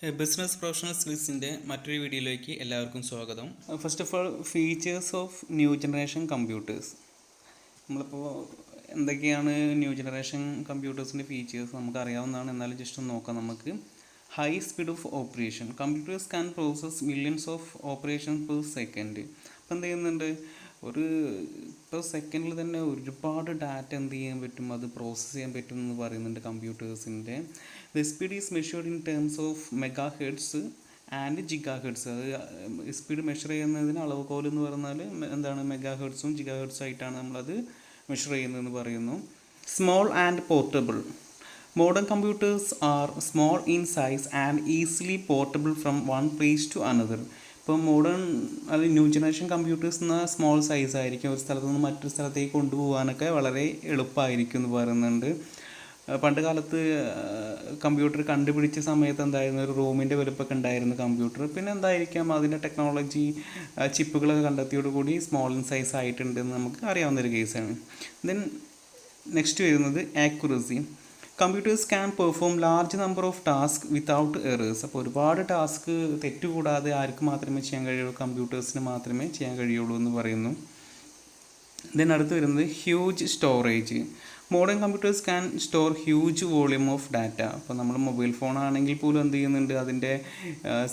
Business professional സ്കിൽസിൻ്റെ മറ്റൊരു വീഡിയോയിലേക്ക് എല്ലാവർക്കും സ്വാഗതം. First of all, features of new generation computers. നമ്മളിപ്പോൾ എന്തൊക്കെയാണ് ന്യൂ ജനറേഷൻ കമ്പ്യൂട്ടേഴ്സിൻ്റെ ഫീച്ചേഴ്സ് നമുക്കറിയാവുന്നതാണ്, എന്നാലും ജസ്റ്റ് ഒന്ന് നോക്കാം നമുക്ക്. High speed of operation. Computers can process millions of operation per second. അപ്പോൾ എന്ത് ചെയ്യുന്നുണ്ട്, ഇപ്പോൾ സെക്കൻഡിൽ തന്നെ ഒരുപാട് ഡാറ്റ എന്ത് ചെയ്യാൻ പറ്റും, അത് പ്രോസസ്സ് ചെയ്യാൻ പറ്റും എന്ന് പറയുന്നുണ്ട് കമ്പ്യൂട്ടേഴ്സിൻ്റെ. The speed is measured in terms of megahertz and gigahertz. അത് സ്പീഡ് മെഷർ ചെയ്യുന്നതിന് അളവുകോൽ എന്ന് പറഞ്ഞാൽ എന്താണ്, മെഗാ ഹെർട്സും ജിഗാ ഹെർട്സും ആയിട്ടാണ് നമ്മളത് മെഷർ ചെയ്യുന്നതെന്ന് പറയുന്നു. Small and portable. Modern computers are small in size and easily portable from one place to another. ഇപ്പോൾ ന്യൂ ജനറേഷൻ കമ്പ്യൂട്ടേഴ്സ് എന്ന സ്മോൾ സൈസ് ആയിരിക്കും, ഒരു സ്ഥലത്ത് നിന്ന് മറ്റൊരു സ്ഥലത്തേക്ക് കൊണ്ടുപോകാനൊക്കെ വളരെ എളുപ്പമായിരിക്കും എന്ന് പറയുന്നുണ്ട്. പണ്ട് കാലത്ത് കമ്പ്യൂട്ടർ കണ്ടുപിടിച്ച സമയത്ത് എന്തായിരുന്നു, ഒരു റൂമിൻ്റെ വലുപ്പമൊക്കെ ഉണ്ടായിരുന്നു കമ്പ്യൂട്ടർ. പിന്നെ എന്തായിരിക്കാം, അതിൻ്റെ ടെക്നോളജി ചിപ്പുകളൊക്കെ കണ്ടെത്തിയോടുകൂടി സ്മോൾ ഇൻ സൈസ് ആയിട്ടുണ്ടെന്ന് നമുക്ക് അറിയാവുന്നൊരു കേസാണ്. ദെൻ നെക്സ്റ്റ് വരുന്നത് accuracy. Computers can perform large number of task without errors. അപ്പോൾ ഒരുപാട് ടാസ്ക് തെറ്റുകൂടാതെ ആർക്ക് മാത്രമേ ചെയ്യാൻ കഴിയുള്ളൂ, കമ്പ്യൂട്ടേഴ്സിന് മാത്രമേ ചെയ്യാൻ കഴിയുള്ളൂ എന്ന് പറയുന്നു. ദെൻ അടുത്ത് വരുന്നത് huge storage. Modern computers can store huge volume of data. അപ്പോൾ നമ്മൾ മൊബൈൽ ഫോൺ ആണെങ്കിൽ പോലും എന്ത് ചെയ്യുന്നുണ്ട്, അതിൻ്റെ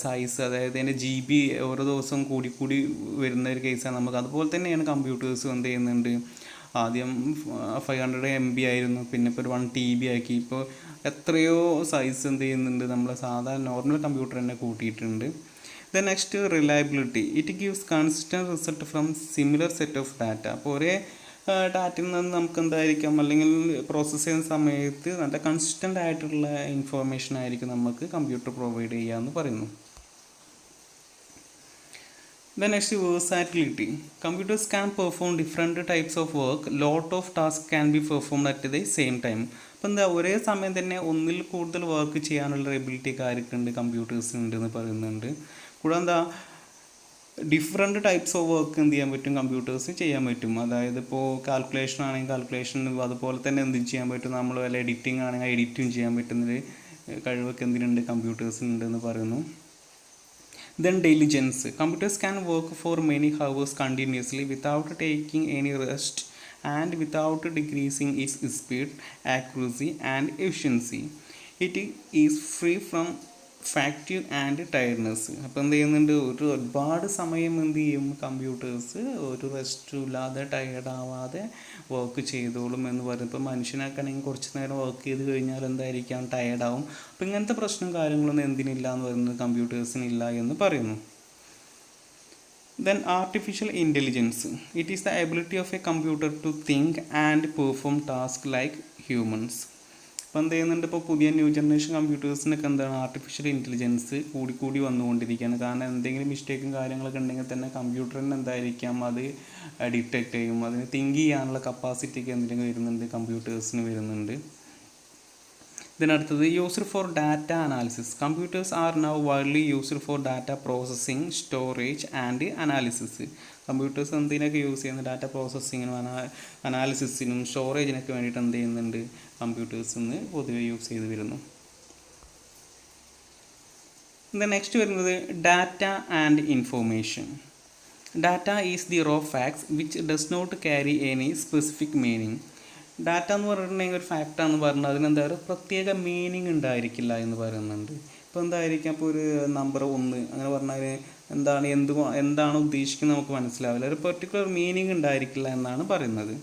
സൈസ്, അതായത് അതിൻ്റെ GB ഓരോ ദിവസവും കൂടി വരുന്ന ഒരു കേസാണ് നമുക്ക്. അതുപോലെ തന്നെയാണ് കമ്പ്യൂട്ടേഴ്സും എന്ത് ചെയ്യുന്നുണ്ട്, ആദ്യം 500 MB ആയിരുന്നു, പിന്നെ ഇപ്പോൾ ഒരു 1 TB ആക്കി. ഇപ്പോൾ എത്രയോ സൈസ് എന്ത് ചെയ്യുന്നുണ്ട്, നമ്മൾ സാധാരണ നോർമൽ കമ്പ്യൂട്ടർ തന്നെ കൂട്ടിയിട്ടുണ്ട്. Then next reliability. It gives consistent result from similar set of data. അപ്പോൾ ഒരേ ഡാറ്റയിൽ നിന്ന് നമുക്ക് എന്തായിരിക്കാം, അല്ലെങ്കിൽ പ്രോസസ്സ് ചെയ്യുന്ന സമയത്ത് നല്ല കൺസിസ്റ്റൻ്റ് ആയിട്ടുള്ള ഇൻഫോർമേഷൻ ആയിരിക്കും നമുക്ക് കമ്പ്യൂട്ടർ പ്രൊവൈഡ് ചെയ്യുക എന്ന് പറയുന്നു. The next, versatility. Computers can perform different types of work. Lot of tasks can be performed at the same time. അപ്പോൾ എന്താ, ഒരേ സമയം തന്നെ ഒന്നിൽ കൂടുതൽ വർക്ക് ചെയ്യാനുള്ള എബിലിറ്റി കാര്യമുണ്ട് കമ്പ്യൂട്ടേഴ്സിന് ഉണ്ടെന്ന് പറയുന്നുണ്ട്. കൂടാതെ എന്താ, ഡിഫറെൻറ്റ് ടൈപ്സ് ഓഫ് വർക്ക് എന്ത് ചെയ്യാൻ പറ്റും, കമ്പ്യൂട്ടേഴ്സ് ചെയ്യാൻ പറ്റും. അതായത് ഇപ്പോൾ കാൽക്കുലേഷൻ ആണെങ്കിൽ കാൽക്കുലേഷൻ, അതുപോലെ തന്നെ എന്തും ചെയ്യാൻ പറ്റും. നമ്മൾ വല്ല എഡിറ്റിംഗ് ആണെങ്കിൽ എഡിറ്റും ചെയ്യാൻ പറ്റുന്നൊരു കഴിവൊക്കെ എന്തിനുണ്ട്, കമ്പ്യൂട്ടേഴ്സിനുണ്ടെന്ന് പറയുന്നു. Then diligence. Computers can work for many hours continuously without taking any rest and without decreasing its speed, accuracy and efficiency. It is free from fatigue and tiredness. അപ്പോൾ എന്ത് ചെയ്യുന്നുണ്ട്, ഒരുപാട് സമയം എന്ത് ചെയ്യും, കമ്പ്യൂട്ടേഴ്സ് ഒരു റെസ്റ്റും ഇല്ലാതെ ടയേർഡ് ആവാതെ വർക്ക് ചെയ്തോളും എന്ന് പറയും. ഇപ്പോൾ മനുഷ്യനൊക്കെ ആണെങ്കിൽ കുറച്ച് നേരം വർക്ക് ചെയ്ത് കഴിഞ്ഞാൽ എന്തായിരിക്കാം, ടയേർഡാവും. അപ്പോൾ ഇങ്ങനത്തെ പ്രശ്നം കാര്യങ്ങളൊന്നും എന്തിനില്ല എന്ന് പറയുന്നത്, കമ്പ്യൂട്ടേഴ്സിനില്ല എന്ന് പറയുന്നു. Then artificial intelligence. It is the ability of a computer to think and perform tasks like humans. അപ്പോൾ എന്ത് ചെയ്യുന്നുണ്ട്, ഇപ്പോൾ പുതിയ ന്യൂ ജനറേഷൻ കമ്പ്യൂട്ടേഴ്സിനൊക്കെ എന്താണ്, ആർട്ടിഫിഷ്യൽ ഇൻ്റലിജൻസ് കൂടി വന്നുകൊണ്ടിരിക്കുകയാണ്. കാരണം എന്തെങ്കിലും മിസ്റ്റേക്കും കാര്യങ്ങളൊക്കെ ഉണ്ടെങ്കിൽ തന്നെ കമ്പ്യൂട്ടറിന് എന്തായിരിക്കാം, അത് ഡിറ്റക്റ്റ് ചെയ്യും. അതിന് തിങ്ക് ചെയ്യാനുള്ള കപ്പാസിറ്റിക്ക് എന്തെങ്കിലും വരുന്നുണ്ട്, കമ്പ്യൂട്ടേഴ്സിന് വരുന്നുണ്ട്. ഇതിനടുത്തത് used for data analysis. Computers are now widely used for data processing, storage and analysis. Computers എന്തിനൊക്കെ യൂസ് ചെയ്യുന്നത്, ഡാറ്റ പ്രോസസ്സിങ്ങിനും അനാലിസിസിനും സ്റ്റോറേജിനൊക്കെ വേണ്ടിയിട്ട് എന്ത് ചെയ്യുന്നുണ്ട്, കമ്പ്യൂട്ടേഴ്സ് ഇന്ന് പൊതുവെ യൂസ് ചെയ്ത് വരുന്നു. നെക്സ്റ്റ് വരുന്നത് data and information. Data is the raw facts which does not carry any specific meaning. Data എന്ന് പറഞ്ഞിട്ടുണ്ടെങ്കിൽ ഒരു ഫാക്റ്റാണെന്ന് പറഞ്ഞാൽ അതിനെന്താ ഒരു പ്രത്യേക മീനിങ് ഉണ്ടായിരിക്കില്ല എന്ന് പറയുന്നുണ്ട്. ഇപ്പോൾ എന്തായിരിക്കാം, ഇപ്പോൾ ഒരു നമ്പർ 1 അങ്ങനെ പറഞ്ഞാൽ എന്താണ് ഉദ്ദേശിക്കുന്നത് നമുക്ക് മനസ്സിലാവില്ല, ഒരു പെർട്ടിക്കുലർ മീനിങ് ഉണ്ടായിരിക്കില്ല എന്നാണ് പറയുന്നത്.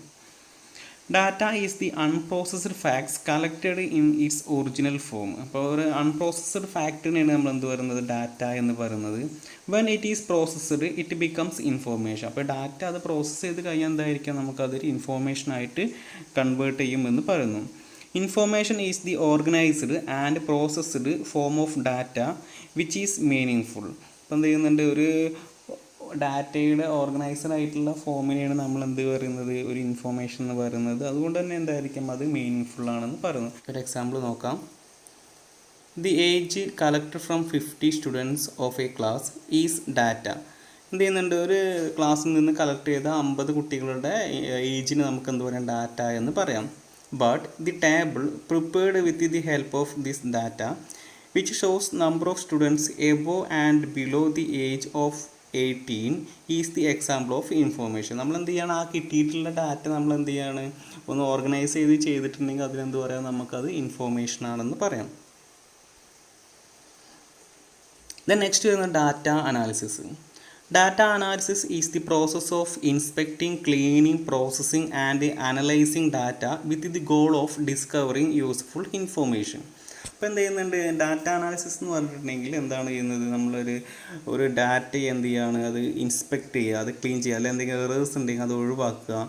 Data is the unprocessed facts collected in its original form. അപ്പോൾ ഒരു അൺപ്രോസസ്ഡ് ഫാക്റ്റിനെയാണ് നമ്മൾ എന്ത് പറയുന്നത്, ഡാറ്റ എന്ന് പറയുന്നത്. When it is processed it becomes information. അപ്പോൾ ഡാറ്റ അത് പ്രോസസ്സ് ചെയ്ത് കഴിഞ്ഞാൽ എന്തായിരിക്കാം, നമുക്കതൊരു ഇൻഫോർമേഷനായിട്ട് കൺവേർട്ട് ചെയ്യുമെന്ന് പറയുന്നു. Information is the organised and processed form of data which is meaning full. അപ്പോൾ എന്ത് ചെയ്യുന്നുണ്ട്, ഒരു ഡാറ്റയുടെ ഓർഗനൈസ്ഡ് ആയിട്ടുള്ള ഫോമിനെയാണ് നമ്മൾ എന്ത് പറയുന്നത്, ഒരു ഇൻഫോർമേഷൻ എന്ന് പറയുന്നത്. അതുകൊണ്ട് തന്നെ എന്തായിരിക്കും, അത് മീനിങ് ഫുൾ ആണെന്ന് പറയുന്നു. ഒരു എക്സാമ്പിൾ നോക്കാം. The age collected from 50 students of A class is data. എന്ത് ചെയ്യുന്നുണ്ട്, ഒരു ക്ലാസ്സിൽ നിന്ന് കളക്ട് ചെയ്ത 50 കുട്ടികളുടെ ഏജിന് നമുക്ക് എന്ത് പറയാം, ഡാറ്റ എന്ന് പറയാം. But the table prepared with the help of this data which shows number of students above and below the age of 18 is the example of information. നമ്മൾ എന്ത് ചെയ്യണം, ആ കിട്ടിയിട്ടുള്ള ഡാറ്റ നമ്മൾ എന്ത് ചെയ്യാണ്, ഒന്ന് ഓർഗനൈസ് ചെയ്തിട്ടുണ്ടെങ്കിൽ അതിനെന്ത് പറയാം, നമുക്കത് ഇൻഫോർമേഷൻ ആണെന്ന് പറയാം. ദെൻ നെക്സ്റ്റ് വരുന്ന data analysis. Data analysis is the process of inspecting, cleaning, processing and analyzing data with the goal of discovering useful information. അപ്പോൾ എന്ത് ചെയ്യുന്നുണ്ട്, ഡാറ്റ അനാലിസിസ് എന്ന് പറഞ്ഞിട്ടുണ്ടെങ്കിൽ എന്താണ് ചെയ്യുന്നത്, ഒരു ഡാറ്റ എന്ത് ചെയ്യുകയാണ്, അത് ഇൻസ്പെക്ട് ചെയ്യുക, അത് ക്ലീൻ ചെയ്യുക, അല്ലെങ്കിൽ എന്തെങ്കിലും എറേഴ്സ് ഉണ്ടെങ്കിൽ അത് ഒഴിവാക്കുക.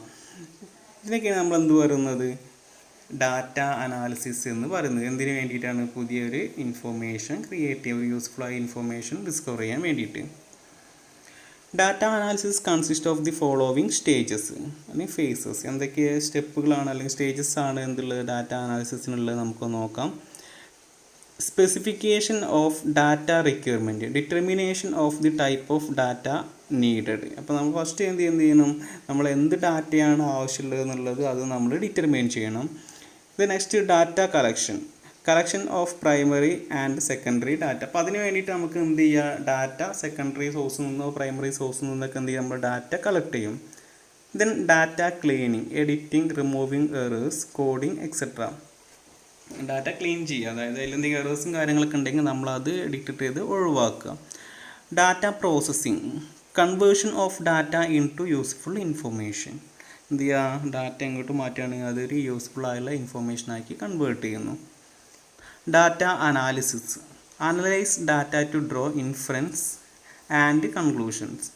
ഇതിനൊക്കെയാണ് നമ്മൾ എന്ത് പറയുന്നത്, ഡാറ്റ അനാലിസിസ് എന്ന് പറയുന്നത്. എന്തിനു വേണ്ടിയിട്ടാണ്, പുതിയൊരു ഇൻഫോർമേഷൻ ക്രിയേറ്റ് ചെയ്യുക, ഒരു യൂസ്ഫുൾ ആയ ഇൻഫോർമേഷൻ ഡിസ്കവർ ചെയ്യാൻ വേണ്ടിയിട്ട്. Data analysis consist of the following stages അല്ലെങ്കിൽ ഫേസസ്. എന്തൊക്കെ സ്റ്റെപ്പുകളാണ് അല്ലെങ്കിൽ സ്റ്റേജസ് ആണ് എന്തുള്ളത് ഡാറ്റ അനാലിസിസിനുള്ളത് നമുക്ക് നോക്കാം. Specification of data requirement, determination of the type of data needed. അപ്പോൾ നമ്മൾ ഫസ്റ്റ് എന്ത് ചെയ്യണം, നമ്മൾ എന്ത് ഡാറ്റയാണ് ആവശ്യമുള്ളത് എന്നുള്ളത് അത് നമ്മൾ ഡിറ്റർമിൻ ചെയ്യണം. ഇത് next data collection of primary and secondary data. അപ്പോൾ അതിന് വേണ്ടിയിട്ട് നമുക്ക് എന്ത് ചെയ്യുക, ഡാറ്റ സെക്കൻഡറി സോഴ്സിൽ നിന്നോ പ്രൈമറി സോഴ്സിൽ നിന്നൊക്കെ എന്ത് ചെയ്യുക, നമ്മൾ ഡാറ്റ കളക്ട് ചെയ്യും. Then data cleaning, editing, removing errors, coding etcetera. Data clean ചെയ്യുക, അതായത് അതിലെന്തെങ്കിലും എറേഴ്സും കാര്യങ്ങളൊക്കെ ഉണ്ടെങ്കിൽ നമ്മളത് എഡിറ്റ് ചെയ്ത് ഒഴിവാക്കുക. Data processing, conversion of data into useful information. എന്ത് ചെയ്യുക, ഡാറ്റ എങ്ങോട്ട് മാറ്റുകയാണെങ്കിൽ അതൊരു യൂസ്ഫുൾ ആയുള്ള ഇൻഫോർമേഷനാക്കി കൺവേർട്ട് ചെയ്യുന്നു. Data analysis, analyse data to draw inference and conclusions.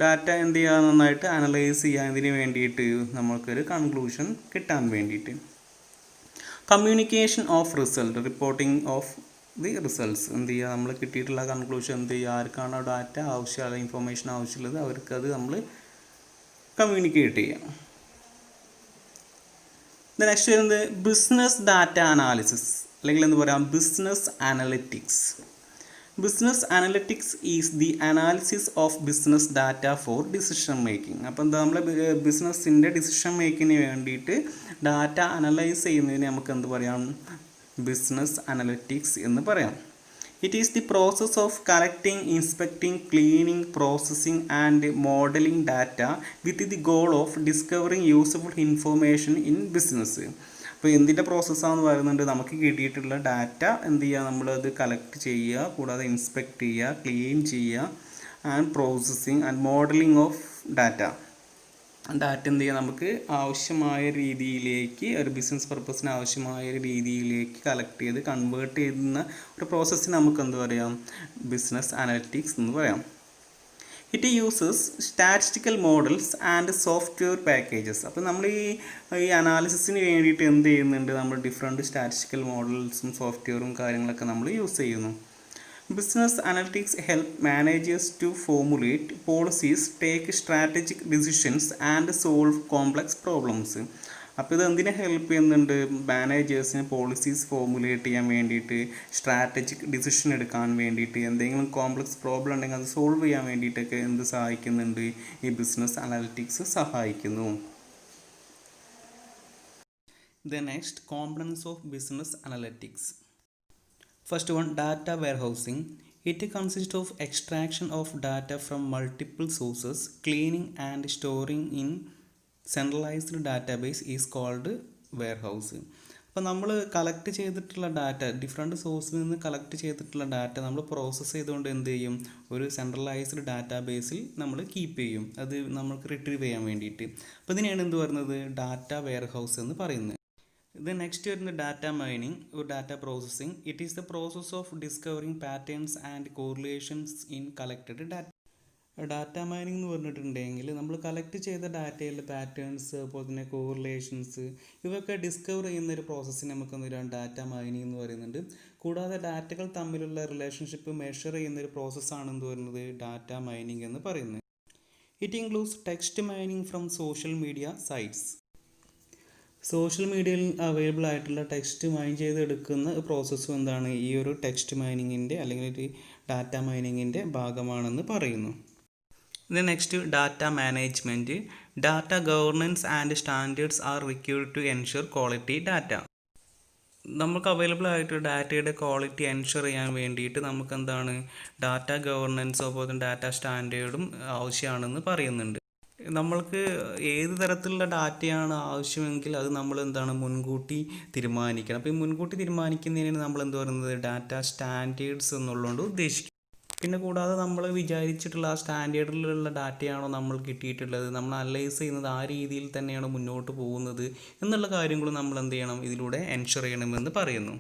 Data എന്ത് ചെയ്യുക, നന്നായിട്ട് അനലൈസ് ചെയ്യാൻ വേണ്ടിയിട്ട് നമ്മൾക്കൊരു കൺക്ലൂഷൻ കിട്ടാൻ വേണ്ടിയിട്ട്. Communication of result, reporting of the results. എന്ത് ചെയ്യുക, നമ്മൾ കിട്ടിയിട്ടുള്ള കൺക്ലൂഷൻ എന്ത് ചെയ്യുക, ആർക്കാണോ ഡാറ്റ ആവശ്യമുള്ള ഇൻഫോർമേഷൻ ആവശ്യമുള്ളത് അവർക്കത് നമ്മൾ കമ്മ്യൂണിക്കേറ്റ് ചെയ്യുക. നെക്സ്റ്റ് വരുന്നത് ബിസിനസ് ഡാറ്റ അനാലിസിസ് അല്ലെങ്കിൽ എന്താ പറയുക, business analytics. Business analytics is the analysis of business data four decision making. അപ്പോൾ എന്താ, നമ്മൾ ബിസിനസ്സിൻ്റെ ഡിസിഷൻ മേക്കിങ്ങിന് വേണ്ടിയിട്ട് ഡാറ്റ അനലൈസ് ചെയ്യുന്നതിന് നമുക്ക് എന്ത് പറയാം, ബിസിനസ് അനലിറ്റിക്സ് എന്ന് പറയാം. It is the process of collecting, inspecting, cleaning, processing and modelling data with the goal of discovering useful information in business. അപ്പോൾ എന്തിൻ്റെ പ്രോസസ്സാണെന്ന് പറയുന്നുണ്ട്, നമുക്ക് കിട്ടിയിട്ടുള്ള ഡാറ്റ എന്ത് ചെയ്യുക, നമ്മളത് കളക്ട് ചെയ്യുക, കൂടാതെ ഇൻസ്പെക്ട് ചെയ്യുക, ക്ലീൻ ചെയ്യുക, and processing and modelling of data. Data എന്ത് ചെയ്യുക, നമുക്ക് ആവശ്യമായ രീതിയിലേക്ക്, ഒരു ബിസിനസ് പർപ്പസിന് ആവശ്യമായ ഒരു രീതിയിലേക്ക് കളക്ട് ചെയ്ത് കൺവേർട്ട് ചെയ്യുന്ന ഒരു പ്രോസസ്സിന് നമുക്ക് എന്ത് പറയാം, ബിസിനസ് അനലിറ്റിക്സ് എന്ന് പറയാം. It uses statistical models and software packages. അപ്പോൾ നമ്മൾ ഈ അനാലിസിസിന് വേണ്ടിയിട്ട് എന്ത് ചെയ്യുന്നുണ്ട്, നമ്മൾ ഡിഫറെൻറ്റ് സ്റ്റാറ്റിസ്റ്റിക്കൽ മോഡൽസും സോഫ്റ്റ്വെയറും കാര്യങ്ങളൊക്കെ നമ്മൾ യൂസ് ചെയ്യുന്നു. Business analytics help managers to formulate policies, take strategic decisions and solve complex problems. അപ്പോൾ ഇത് എന്തിനെ ഹെൽപ്പ് ചെയ്യുന്നുണ്ട്, മാനേജേഴ്സിന് പോളിസീസ് ഫോർമുലേറ്റ് ചെയ്യാൻ വേണ്ടിയിട്ട്, സ്ട്രാറ്റജിക് ഡിസിഷൻ എടുക്കാൻ വേണ്ടിയിട്ട്, എന്തെങ്കിലും കോംപ്ലക്സ് പ്രോബ്ലം ഉണ്ടെങ്കിൽ അത് സോൾവ് ചെയ്യാൻ വേണ്ടിയിട്ടൊക്കെ എന്ത് സഹായിക്കുന്നുണ്ട്, ഈ ബിസിനസ് അനലിറ്റിക്സ് സഹായിക്കുന്നു. The next components of business analytics. First one, data warehousing. It consists of extraction of data from multiple sources, cleaning and storing in centralized database is called warehouse. അപ്പോൾ നമ്മൾ collect ചെയ്തിട്ടുള്ള data, different സോഴ്സിൽ നിന്ന് collect ചെയ്തിട്ടുള്ള data നമ്മൾ process ചെയ്തുകൊണ്ട് എന്ത് ചെയ്യും, ഒരു സെൻട്രലൈസ്ഡ് ഡാറ്റാബേസിൽ നമ്മൾ കീപ്പ് ചെയ്യും, അത് നമുക്ക് റിട്രീവ് ചെയ്യാൻ വേണ്ടിയിട്ട്. അപ്പോൾ ഇതിനെയാണ് എന്ത് പറയുന്നത്, ഡാറ്റ വെയർഹൗസ് എന്ന് പറയുന്നത്. ഇത് നെക്സ്റ്റ് വരുന്ന data mining or data processing. It is the process of discovering patterns and correlations in collected data. Data mining എന്ന് പറഞ്ഞിട്ടുണ്ടെങ്കിൽ നമ്മൾ കളക്ട് ചെയ്ത ഡാറ്റയിലെ പാറ്റേൺസ്, അതുപോലെ തന്നെ കോറിലേഷൻസ്, ഇവയൊക്കെ ഡിസ്കവർ ചെയ്യുന്ന ഒരു പ്രോസസ്സിന് നമുക്ക് എന്ത് പറയാം, ഡാറ്റ മൈനിങ് എന്ന് പറയുന്നുണ്ട്. കൂടാതെ ഡാറ്റകൾ തമ്മിലുള്ള റിലേഷൻഷിപ്പ് മെഷർ ചെയ്യുന്ന ഒരു പ്രോസസ്സാണ് എന്ത് പറയുന്നത്, ഡാറ്റ മൈനിങ് എന്ന് പറയുന്നത്. It includes text mining from social media sites. Social മീഡിയയിൽ അവൈലബിൾ ആയിട്ടുള്ള ടെക്സ്റ്റ് മൈൻ ചെയ്തെടുക്കുന്ന പ്രോസസ്സും എന്താണ്, ഈ ഒരു ടെക്സ്റ്റ് മൈനിങ്ങിൻ്റെ അല്ലെങ്കിൽ ഒരു ഡാറ്റ മൈനിങ്ങിൻ്റെ ഭാഗമാണെന്ന് പറയുന്നു. ഇത് next data management. Data governance and standards are required to ensure quality data. നമുക്ക് അവൈലബിൾ ആയിട്ട് ഡാറ്റയുടെ ക്വാളിറ്റി എൻഷുർ ചെയ്യാൻ വേണ്ടിയിട്ട് നമുക്ക് എന്താണ് ഡാറ്റ ഗവർണൻസ് അതുപോലെ ഡാറ്റ സ്റ്റാൻഡേർഡും ആവശ്യമാണെന്ന് പറയുന്നുണ്ട്. നമ്മൾക്ക് ഏത് തരത്തിലുള്ള ഡാറ്റയാണ് ആവശ്യമെങ്കിൽ അത് നമ്മൾ എന്താണ് മുൻകൂട്ടി തീരുമാനിക്കണം. അപ്പോൾ ഈ മുൻകൂട്ടി തീരുമാനിക്കുന്നതിന് നമ്മൾ എന്ത് പറയുന്നത് ഡാറ്റ സ്റ്റാൻഡേർഡ്സ് എന്നുള്ളതുകൊണ്ട് ഉദ്ദേശിക്കും. പിന്നെ കൂടാതെ നമ്മൾ വിചാരിച്ചിട്ടുള്ള ആ സ്റ്റാൻഡേർഡിലുള്ള ഡാറ്റയാണോ നമ്മൾ കിട്ടിയിട്ടുള്ളത്, നമ്മൾ അനലൈസ് ചെയ്യുന്നത് ആ രീതിയിൽ തന്നെയാണോ മുന്നോട്ട് പോകുന്നത് എന്നുള്ള കാര്യങ്ങളും നമ്മൾ എന്ത് ചെയ്യണം ഇതിലൂടെ എൻഷുർ ചെയ്യണമെന്ന് പറയുന്നു.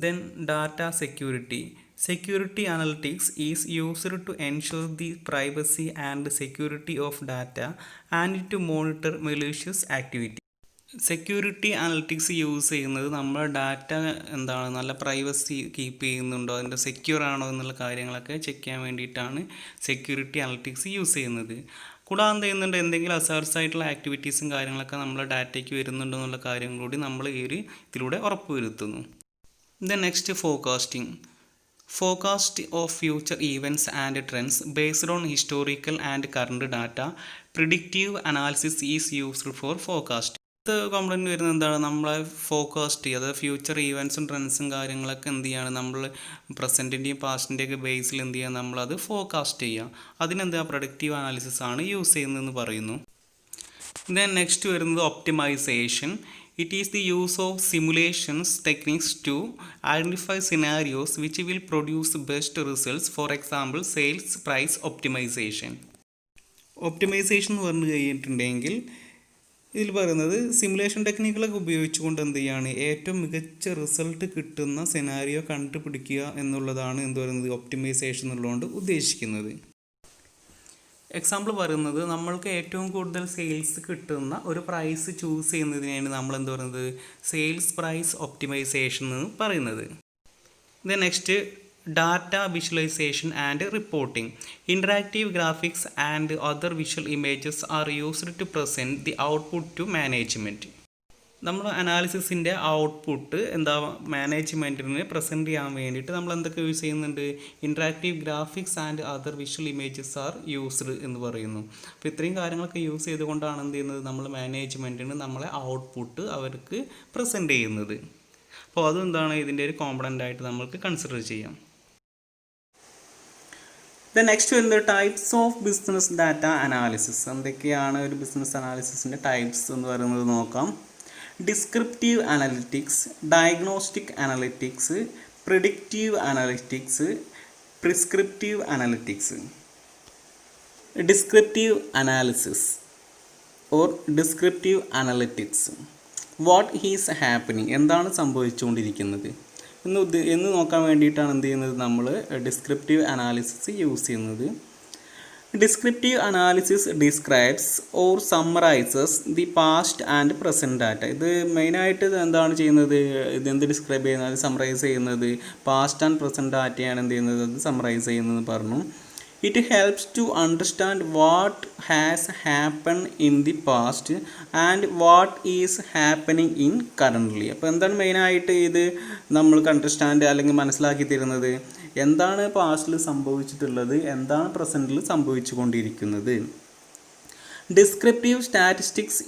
Then data security. Security analytics is used to ensure the privacy and security of data and to monitor malicious activity. Security analytics use ചെയ്യുന്നത് നമ്മൾ ഡാറ്റ എന്താണ് നല്ല പ്രൈവസി കീപ്പ് ചെയ്യുന്നുണ്ടോ, അതിൻ്റെ സെക്യൂർ ആണോ എന്നുള്ള കാര്യങ്ങളൊക്കെ ചെക്ക് ചെയ്യാൻ വേണ്ടിയിട്ടാണ് സെക്യൂരിറ്റി അനലിറ്റിക്സ് യൂസ് ചെയ്യുന്നത്. കൂടാതെ എന്ത് ചെയ്യുന്നുണ്ട്, എന്തെങ്കിലും അസാർട്സ് ആയിട്ടുള്ള ആക്ടിവിറ്റീസും കാര്യങ്ങളൊക്കെ നമ്മളെ ഡാറ്റയ്ക്ക് വരുന്നുണ്ടോ എന്നുള്ള കാര്യം കൂടി നമ്മൾ ഈ ഒരു ഇതിലൂടെ ഉറപ്പുവരുത്തുന്നു. The next forecasting. Forecast of future events and trends based on historical and current data. Predictive analysis is used for forecasting. ഇത് കംപ്ലൈൻറ്റ് വരുന്നത് എന്താണ്, നമ്മളെ ഫോക്കാസ്റ്റ് ചെയ്യുക, അതായത് ഫ്യൂച്ചർ ഈവൻസും ട്രെൻഡ്സും കാര്യങ്ങളൊക്കെ എന്ത് ചെയ്യാണ് നമ്മൾ പ്രസൻറ്റിൻ്റെയും പാസ്റ്റിൻ്റെയൊക്കെ ബേസിൽ എന്ത് ചെയ്യുക നമ്മളത് ഫോക്കാസ്റ്റ് ചെയ്യുക. അതിനെന്താ പ്രൊഡക്റ്റീവ് അനാലിസിസ് ആണ് യൂസ് ചെയ്യുന്നതെന്ന് പറയുന്നു. ദെൻ നെക്സ്റ്റ് വരുന്നത് optimisation. It is the use of simulations techniques to identify scenarios which will produce best results. For example, sales price optimization. Optimisation എന്ന് പറഞ്ഞു കഴിഞ്ഞിട്ടുണ്ടെങ്കിൽ ഇതിൽ പറയുന്നത് സിമുലേഷൻ ടെക്നിക്കുകളൊക്കെ ഉപയോഗിച്ചുകൊണ്ട് എന്ത് ചെയ്യാണ് ഏറ്റവും മികച്ച റിസൾട്ട് കിട്ടുന്ന സെനാരിയോ കണ്ടുപിടിക്കുക എന്നുള്ളതാണ് എന്ത് പറയുന്നത് ഒപ്റ്റിമൈസേഷൻ എന്നുള്ളതുകൊണ്ട് ഉദ്ദേശിക്കുന്നത്. എക്സാമ്പിൾ പറയുന്നത് നമ്മൾക്ക് ഏറ്റവും കൂടുതൽ സെയിൽസ് കിട്ടുന്ന ഒരു പ്രൈസ് ചൂസ് ചെയ്യുന്നതിനാണ് നമ്മൾ എന്ത് പറയുന്നത് സെയിൽസ് പ്രൈസ് ഒപ്റ്റിമൈസേഷൻ എന്ന് പറയുന്നത്. Then next data visualisation and reporting. Interactive graphics and other visual images are used to present the output to management. നമ്മൾ അനാലിസിസിൻ്റെ ഔട്ട്പുട്ട് എന്താ മാനേജ്മെൻറ്റിന് പ്രസൻറ്റ് ചെയ്യാൻ വേണ്ടിയിട്ട് നമ്മൾ എന്തൊക്കെ യൂസ് ചെയ്യുന്നുണ്ട്, interactive graphics and other visual images are used എന്ന് പറയുന്നു. അപ്പോൾ ഇത്രയും കാര്യങ്ങളൊക്കെ യൂസ് ചെയ്തുകൊണ്ടാണ് എന്ത് ചെയ്യുന്നത് നമ്മൾ മാനേജ്മെൻറ്റിന് നമ്മളെ ഔട്ട്പുട്ട് അവർക്ക് പ്രസൻറ്റ് ചെയ്യുന്നത്. അപ്പോൾ അതെന്താണ് ഇതിൻ്റെ ഒരു കോമ്പണൻ്റ് ആയിട്ട് നമ്മൾക്ക് കൺസിഡർ ചെയ്യാം. ദെൻ നെക്സ്റ്റ് വരുന്നത് types of business data analysis. എന്തൊക്കെയാണ് ഒരു ബിസിനസ് അനാലിസിസിൻ്റെ ടൈപ്സ് എന്ന് പറയുന്നത് നോക്കാം. Descriptive analytics, diagnostic analytics, predictive analytics, prescriptive analytics. Descriptive analysis or descriptive analytics. What is happening, എന്താണ് സംഭവിച്ചുകൊണ്ടിരിക്കുന്നത് എന്ന് നോക്കാൻ വേണ്ടിയിട്ടാണ് എന്ത് ചെയ്യുന്നത് നമ്മൾ ഡിസ്ക്രിപ്റ്റീവ് അനാലിസിസ് യൂസ് ചെയ്യുന്നത്. Descriptive analysis describes or summarises the past and present data. ഇത് മെയിനായിട്ട് എന്താണ് ചെയ്യുന്നത്, ഇതെന്ത് ഡിസ്ക്രൈബ് ചെയ്യുന്നത്, സമ്മറൈസ് ചെയ്യുന്നത് പാസ്റ്റ് ആൻഡ് പ്രസൻറ്റ് ഡാറ്റയാണ് എന്ത് ചെയ്യുന്നത് അത് സമ്മറൈസ് ചെയ്യുന്നത് പറഞ്ഞു. It helps to understand what has happen in the past and what is happening in currently. അപ്പോൾ എന്താണ് മെയിനായിട്ട് ഇത് നമ്മൾക്ക് അണ്ടർസ്റ്റാൻഡ് അല്ലെങ്കിൽ മനസ്സിലാക്കി തരുന്നത്, എന്താണ് പാസ്റ്റിൽ സംഭവിച്ചിട്ടുള്ളത്, എന്താണ് പ്രസൻറ്റിൽ സംഭവിച്ചു കൊണ്ടിരിക്കുന്നത്. Descriptive statistics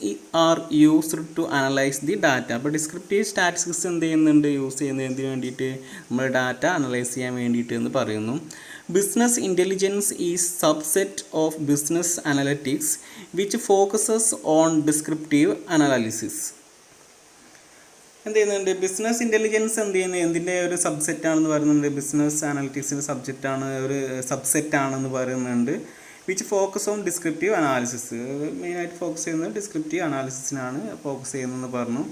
are used to analyse the data. അപ്പോൾ ഡിസ്ക്രിപ്റ്റീവ് സ്റ്റാറ്റിസ്റ്റിക്സ് എന്ത് ചെയ്യുന്നുണ്ട്, യൂസ് ചെയ്യുന്നത് എന്തിനു വേണ്ടിയിട്ട്, നമ്മൾ ഡാറ്റ അനലൈസ് ചെയ്യാൻ വേണ്ടിയിട്ട് എന്ന് പറയുന്നു. Business intelligence is subset of business analytics which focuses on descriptive analysis. എന്ത് ചെയ്യുന്നുണ്ട്, ബിസിനസ് ഇൻ്റലിജൻസ് എന്ത് ചെയ്യുന്നത് എന്തിൻ്റെ ഒരു സബ്സെറ്റാണെന്ന് പറയുന്നുണ്ട്, ബിസിനസ് അനാലിറ്റിക്സിൻ്റെ സബ്ജക്റ്റാണ്, ഒരു സബ്സെറ്റാണെന്ന് പറയുന്നുണ്ട്. Which focus on descriptive analysis, മെയിനായിട്ട് ഫോക്കസ് ചെയ്യുന്നത് ഡിസ്ക്രിപ്റ്റീവ് അനാലിസിസിനാണ് ഫോക്കസ് ചെയ്യുന്നതെന്ന് പറഞ്ഞു.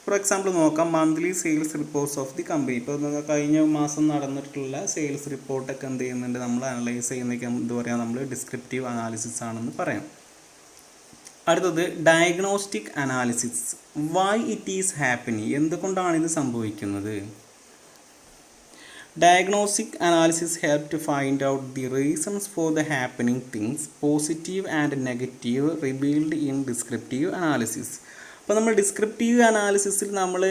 ഫോർ എക്സാമ്പിൾ നോക്കാം, monthly sales reports of the company. ഇപ്പോൾ കഴിഞ്ഞ മാസം നടന്നിട്ടുള്ള സെയിൽസ് റിപ്പോർട്ടൊക്കെ എന്ത് ചെയ്യുന്നുണ്ട് നമ്മൾ അനലൈസ് ചെയ്യുന്നതൊക്കെ എന്ത് പറയാം, നമ്മൾ ഡിസ്ക്രിപ്റ്റീവ് അനാലിസിസ് ആണെന്ന് പറയാം. അടുത്തത് diagnostic analysis. Why it is happening, എന്തുകൊണ്ടാണ് ഇത് സംഭവിക്കുന്നത്. Diagnostic analysis help to find out the reasons for the happening things, positive and negative, revealed in descriptive analysis. അപ്പോൾ നമ്മൾ ഡിസ്ക്രിപ്റ്റീവ് അനാലിസിസിൽ നമ്മൾ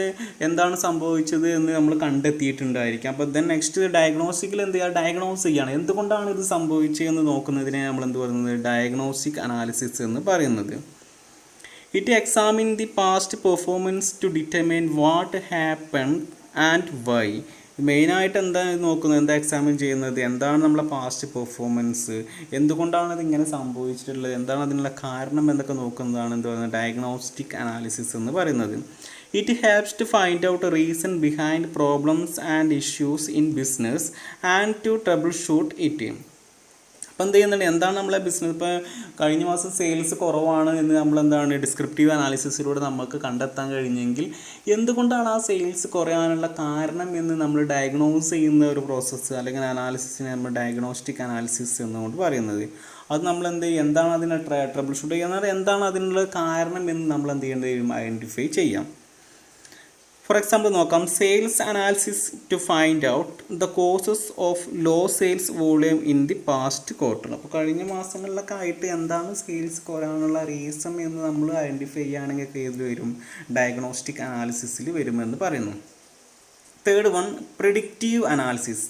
എന്താണ് സംഭവിച്ചത് എന്ന് നമ്മൾ കണ്ടെത്തിയിട്ടുണ്ടായിരിക്കാം. അപ്പോൾ ദെൻ നെക്സ്റ്റ് ഡയഗ്നോസ്റ്റിക്കിൽ എന്ത് ചെയ്യുക, ഡയഗ്നോസ് ചെയ്യുകയാണ്, എന്തുകൊണ്ടാണ് ഇത് സംഭവിച്ചതെന്ന് നോക്കുന്നതിനെ നമ്മൾ എന്ത് പറയുന്നത് ഡയഗ്നോസ്റ്റിക് അനാലിസിസ് എന്ന് പറയുന്നത്. It examine the past performance to determine what happen and why. മെയിനായിട്ട് എന്താണ് നോക്കുന്നത്, എന്താ എക്സാമിൻ ചെയ്യുന്നത്, എന്താണ് നമ്മളെ പാസ്റ്റ് പെർഫോമൻസ്, എന്തുകൊണ്ടാണ് ഇതിങ്ങനെ സംഭവിച്ചിട്ടുള്ളത്, എന്താണ് അതിനുള്ള കാരണം എന്നൊക്കെ നോക്കുന്നതാണ് എന്ത് പറയുന്നത് ഡയഗ്നോസ്റ്റിക് അനാലിസിസ് എന്ന് പറയുന്നത്. It helps to find out reason behind problems and issues in business and to troubleshoot it. അപ്പോൾ എന്ത് ചെയ്യുന്നുണ്ട്, എന്താണ് നമ്മളെ ബിസിനസ്, ഇപ്പോൾ കഴിഞ്ഞ മാസം സെയിൽസ് കുറവാണ് എന്ന് നമ്മളെന്താണ് ഡിസ്ക്രിപ്റ്റീവ് അനാലിസിസിലൂടെ നമുക്ക് കണ്ടെത്താൻ കഴിഞ്ഞെങ്കിൽ എന്തുകൊണ്ടാണ് ആ സെയിൽസ് കുറയാനുള്ള കാരണം എന്ന് നമ്മൾ ഡയഗ്നോസ് ചെയ്യുന്ന ഒരു പ്രോസസ്സ് അല്ലെങ്കിൽ അനാലിസിസിനെ നമ്മൾ ഡയഗ്നോസ്റ്റിക് അനാലിസിസ് എന്നുകൊണ്ട് പറയുന്നത്. അത് നമ്മൾ എന്ത് ചെയ്യും, എന്താണ് അതിനെ ട്രബിൾ ഷൂട്ട് ചെയ്യുന്നത്, എന്താണ് അതിനുള്ള കാരണം എന്ന് നമ്മൾ എന്ത് ചെയ്യേണ്ടത് ഐഡൻറ്റിഫൈ ചെയ്യാം. ഫോർ എക്സാമ്പിൾ നോക്കാം, sales analysis to find out the causes of low sales volume in the past quarter. അപ്പോൾ കഴിഞ്ഞ മാസങ്ങളിലൊക്കെ ആയിട്ട് എന്താണ് സെയിൽസ് കുറയാനുള്ള റീസൺ എന്ന് നമ്മൾ ഐഡൻറ്റിഫൈ ചെയ്യുകയാണെങ്കിൽ ഏതിൽ വരും, ഡയഗ്നോസ്റ്റിക് അനാലിസിസിൽ വരുമെന്ന് പറയുന്നു. Third one, predictive analysis.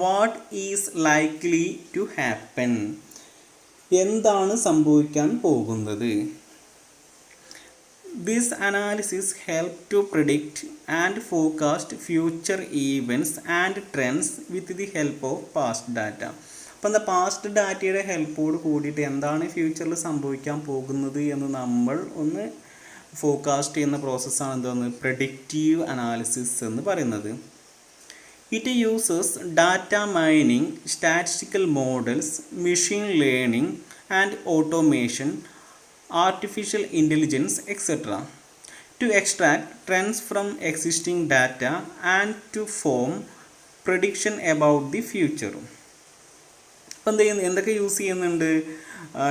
What is likely to happen, എന്താണ് സംഭവിക്കാൻ പോകുന്നത്. This analysis helps to predict and forecast future events and trends with the help of past data. അപ്പോൾ എന്താ പാസ്റ്റ് ഡാറ്റയുടെ ഹെൽപ്പോട് കൂടിയിട്ട് എന്താണ് ഫ്യൂച്ചറിൽ സംഭവിക്കാൻ പോകുന്നത് എന്ന് നമ്മൾ ഒന്ന് ഫോർകാസ്റ്റ് ചെയ്യുന്ന പ്രോസസ്സാണ് എന്താണ് പ്രെഡിക്റ്റീവ് അനാലിസിസ് എന്ന് പറയുന്നത്. It uses data mining, statistical models, machine learning and automation, artificial intelligence, etc. to extract trends from existing data and to form prediction about the future. അപ്പോൾ എന്ത് ചെയ്യുന്നു, എന്തൊക്കെ യൂസ് ചെയ്യുന്നുണ്ട്,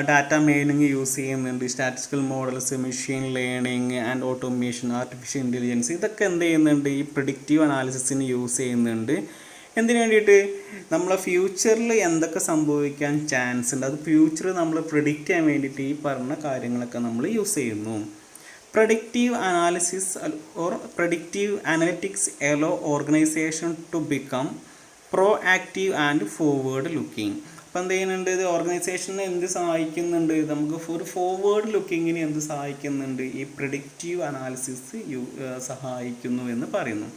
ഡാറ്റ മൈനിങ് യൂസ് ചെയ്യുന്നുണ്ട്, statistical models, machine learning and automation, artificial intelligence, ഇതൊക്കെ എന്ത് ചെയ്യുന്നുണ്ട് ഈ പ്രിഡിക്റ്റീവ് അനാലിസിസിന് യൂസ് ചെയ്യുന്നുണ്ട്. എന്തിനു വേണ്ടിയിട്ട്, നമ്മളെ ഫ്യൂച്ചറിൽ എന്തൊക്കെ സംഭവിക്കാൻ ചാൻസ് ഉണ്ട്, അത് ഫ്യൂച്ചർ നമ്മൾ പ്രിഡിക്റ്റ് ചെയ്യാൻ വേണ്ടിയിട്ട് ഈ പറഞ്ഞ കാര്യങ്ങളൊക്കെ നമ്മൾ യൂസ് ചെയ്യുന്നു. Predictive analysis or predictive analytics allow organisation to become proactive and forward looking. അപ്പോൾ എന്ത് ചെയ്യുന്നുണ്ട്, ഇത് ഓർഗനൈസേഷനെ എന്ത് സഹായിക്കുന്നുണ്ട്, നമുക്ക് ഒരു ഫോർവേഡ് ലുക്കിങ്ങിന് എന്ത് സഹായിക്കുന്നുണ്ട്, ഈ പ്രഡിക്റ്റീവ് അനാലിസിസ് സഹായിക്കുന്നു എന്ന് പറയുന്നു.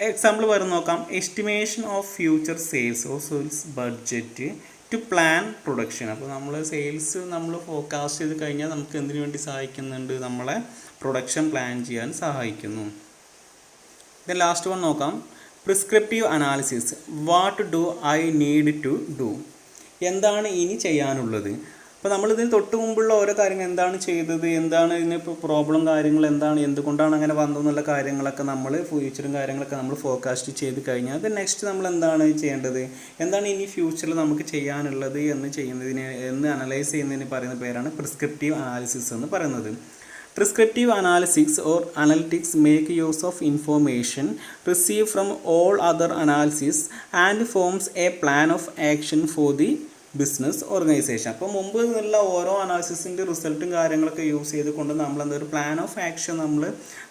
എക്സാമ്പിൾ പറഞ്ഞ് നോക്കാം, estimation of future sales or sales budget to plan production. അപ്പോൾ നമ്മൾ സെയിൽസ് നമ്മൾ ഫോർകാസ്റ്റ് ചെയ്ത് കഴിഞ്ഞാൽ നമുക്ക് എന്തിനു വേണ്ടി സഹായിക്കുന്നുണ്ട്, നമ്മളെ പ്രൊഡക്ഷൻ പ്ലാൻ ചെയ്യാൻ സഹായിക്കുന്നു. ദെൻ ലാസ്റ്റ് വൺ നോക്കാം, prescriptive analysis. What do I need to do, എന്താണ് ഇനി ചെയ്യാനുള്ളത്. അപ്പോൾ നമ്മളിതിന് തൊട്ട് മുമ്പുള്ള ഓരോ കാര്യങ്ങൾ എന്താണ് ചെയ്തത്, എന്താണ് ഇതിന് ഇപ്പോൾ പ്രോബ്ലം കാര്യങ്ങൾ എന്താണ്, എന്തുകൊണ്ടാണ് അങ്ങനെ വന്നതെന്നുള്ള കാര്യങ്ങളൊക്കെ നമ്മൾ ഫ്യൂച്ചറും കാര്യങ്ങളൊക്കെ നമ്മൾ ഫോർകാസ്റ്റ് ചെയ്ത് കഴിഞ്ഞാൽ അത് നെക്സ്റ്റ് നമ്മൾ എന്താണ് ചെയ്യേണ്ടത്, എന്താണ് ഇനി ഫ്യൂച്ചറിൽ നമുക്ക് ചെയ്യാനുള്ളത് എന്ന് അനലൈസ് ചെയ്യുന്നതിന് പറയുന്ന പേരാണ് പ്രിസ്ക്രിപ്റ്റീവ് അനാലിസിസ് എന്ന് പറയുന്നത്. Prescriptive analysis or analytics make use of information receive from all other analysis and forms A plan of action for the business organisation. അപ്പോൾ മുമ്പ് നിന്നുള്ള ഓരോ അനാലിസിസിൻ്റെ റിസൾട്ടും കാര്യങ്ങളൊക്കെ യൂസ് ചെയ്തുകൊണ്ട് നമ്മളെന്താ ഒരു പ്ലാൻ ഓഫ് ആക്ഷൻ നമ്മൾ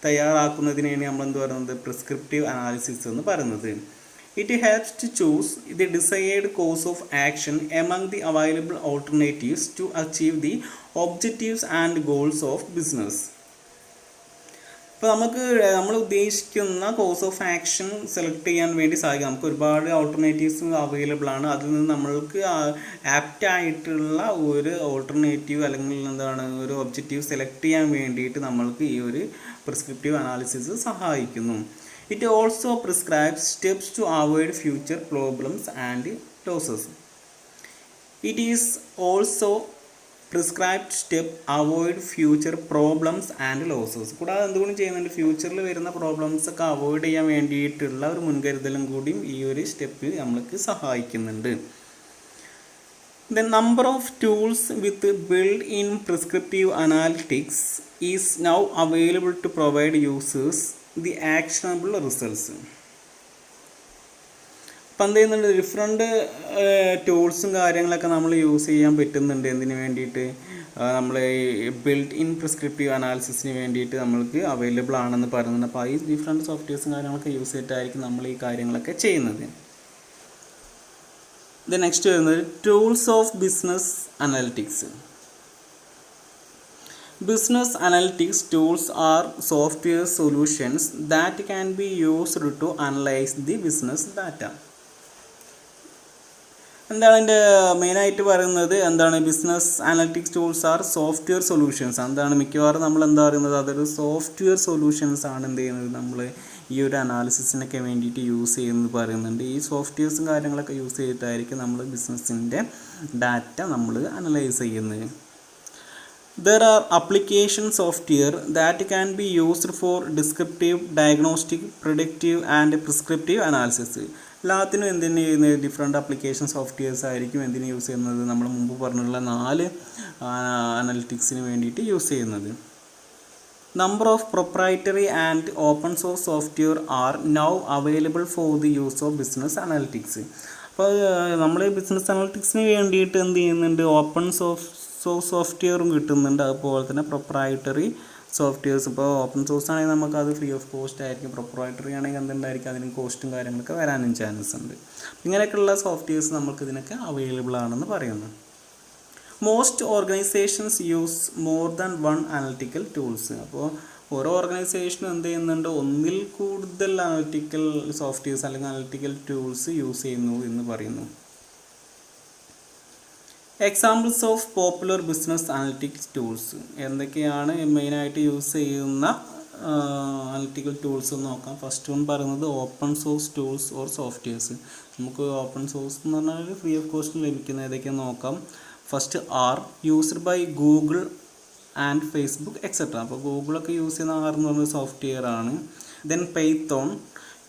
തയ്യാറാക്കുന്നതിനെയാണ് നമ്മളെന്ത് പറയുന്നത് പ്രിസ്ക്രിപ്റ്റീവ് അനാലിസിസ് എന്ന് പറയുന്നത്. It helps to choose the decide course of action among the available alternatives to achieve the objectives and goals of business. അപ്പോൾ നമ്മൾ ഉദ്ദേശിക്കുന്ന കോഴ്സ് ഓഫ് ആക്ഷൻ സെലക്ട് ചെയ്യാൻ വേണ്ടി സാധിക്കും. നമുക്ക് ഒരുപാട് ഓൾട്ടർനേറ്റീവ്സ് അവൈലബിൾ ആണ്. അതിൽ നിന്ന് നമ്മൾക്ക് ആപ്റ്റ് ആയിട്ടുള്ള ഒരു ഓൾട്ടർനേറ്റീവ് അല്ലെങ്കിൽ എന്താണ് ഒരു ഒബ്ജക്റ്റീവ് സെലക്ട് ചെയ്യാൻ വേണ്ടിയിട്ട് നമ്മൾക്ക് ഈ ഒരു പ്രിസ്ക്രിപ്റ്റീവ് അനാലിസിസ് സഹായിക്കുന്നു. It also prescribes steps to avoid future problems and losses. It is also prescribed step avoid future problems and losses. കൂടാതെ എന്തുകൊണ്ടും ചെയ്യുന്നുണ്ട്, ഫ്യൂച്ചറിൽ വരുന്ന പ്രോബ്ലംസ് ഒക്കെ അവോയ്ഡ് ചെയ്യാൻ വേണ്ടിയിട്ടുള്ള ഒരു മുൻകരുതലും കൂടിയും ഈ ഒരു സ്റ്റെപ്പ് നമ്മൾക്ക് സഹായിക്കുന്നുണ്ട്. The number of tools with built-in prescriptive analytics is now available to provide users the actionable results. അപ്പം എന്ത് ചെയ്യുന്നുണ്ട്, ഡിഫറെൻറ്റ് ടൂൾസും കാര്യങ്ങളൊക്കെ നമ്മൾ യൂസ് ചെയ്യാൻ പറ്റുന്നുണ്ട്. എന്തിനു വേണ്ടിയിട്ട്, നമ്മൾ ബിൽറ്റ് ഇൻ പ്രിസ്ക്രിപ്റ്റീവ് അനാലിസിസിന് വേണ്ടിയിട്ട് നമ്മൾക്ക് അവൈലബിൾ ആണെന്ന് പറയുന്നുണ്ട്. അപ്പോൾ ഈ ഡിഫറെൻറ്റ് സോഫ്റ്റ്വെയർസും കാര്യങ്ങളൊക്കെ യൂസ് ചെയ്തിട്ടായിരിക്കും നമ്മൾ ഈ കാര്യങ്ങളൊക്കെ ചെയ്യുന്നത്. ഇത് നെക്സ്റ്റ് വരുന്നത് tools of business analytics. Business analytics tools are software solutions that can be used to analyze the business data. എന്താണ് എൻ്റെ മെയിനായിട്ട് പറയുന്നത് എന്താണ് business analytics tools R software solutions. എന്താണ് മിക്കവാറും നമ്മൾ എന്താ പറയുന്നത് അതൊരു സോഫ്റ്റ്വെയർ സൊല്യൂഷൻസ് ആണ് എന്ത് ചെയ്യുന്നത് നമ്മൾ ഈ ഒരു അനാലിസിസിനൊക്കെ വേണ്ടിയിട്ട് യൂസ് ചെയ്യുന്നത് പറയുന്നുണ്ട്. ഈ സോഫ്റ്റ്വെയർസും കാര്യങ്ങളൊക്കെ യൂസ് ചെയ്തിട്ടായിരിക്കും നമ്മൾ ബിസിനസ്സിൻ്റെ ഡാറ്റ നമ്മൾ അനലൈസ് ചെയ്യുന്നത്. There are application software that can be used for descriptive, diagnostic, predictive and prescriptive analysis. എല്ലാത്തിനും എന്തിനു ചെയ്യുന്നത് ഡിഫറെൻറ്റ് ആപ്ലിക്കേഷൻ സോഫ്റ്റ്വെയർസ് ആയിരിക്കും എന്തിനു യൂസ് ചെയ്യുന്നത് നമ്മൾ മുമ്പ് പറഞ്ഞിട്ടുള്ള 4 അനലിറ്റിക്സിന് വേണ്ടിയിട്ട് യൂസ് ചെയ്യുന്നത്. Number of proprietary and open source software are now available for the use of business analytics. അപ്പോൾ നമ്മൾ ബിസിനസ് അനലിറ്റിക്സിന് വേണ്ടിയിട്ട് എന്ത് ചെയ്യുന്നുണ്ട് ഓപ്പൺ സോഫ്റ്റ്വെയറും കിട്ടുന്നുണ്ട്, അതുപോലെ തന്നെ പ്രൊപ്രൈറ്ററി സോഫ്റ്റ്വെയർസ്. ഇപ്പോൾ ഓപ്പൺ സോഴ്സ് ആണെങ്കിൽ നമുക്കത് ഫ്രീ ഓഫ് കോസ്റ്റ് ആയിരിക്കും, പ്രൊപ്രൈറ്ററി ആണെങ്കിൽ എന്തുണ്ടായിരിക്കും അതിന് കോസ്റ്റും കാര്യങ്ങളൊക്കെ വരാനും ചാൻസ് ഉണ്ട്. ഇങ്ങനെയൊക്കെയുള്ള സോഫ്റ്റ്വെയർസ് നമുക്ക് ഇതിനൊക്കെ അവൈലബിൾ ആണെന്ന് പറയുന്നു. Most organisations use more than 1 analytical tools. അപ്പോൾ ഓരോ ഓർഗനൈസേഷനും എന്ത് ചെയ്യുന്നുണ്ട് ഒന്നിൽ കൂടുതൽ അനലിറ്റിക്കൽ സോഫ്റ്റ്വെയർസ് അല്ലെങ്കിൽ അനലിറ്റിക്കൽ ടൂൾസ് യൂസ് ചെയ്യുന്നു എന്ന് പറയുന്നു. Examples of popular business analytics tools എന്തൊക്കെയാണ് മെയിനായിട്ട് യൂസ് ചെയ്യുന്ന അനലിറ്റിക്കൽ ടൂൾസ് എന്ന് നോക്കാം. ഫസ്റ്റ് വൺ പറയുന്നത് open source tools or softwares. നമുക്ക് ഓപ്പൺ സോഴ്സ് എന്ന് പറഞ്ഞാൽ ഫ്രീ ഓഫ് കോസ്റ്റ് ലഭിക്കുന്ന ഏതൊക്കെയാണെന്ന് നോക്കാം. First R used by Google and Facebook etcetera. അപ്പോൾ ഗൂഗിളൊക്കെ യൂസ് ചെയ്യുന്ന ആർ എന്ന് പറയുന്ന സോഫ്റ്റ്വെയർ ആണ്. Then Python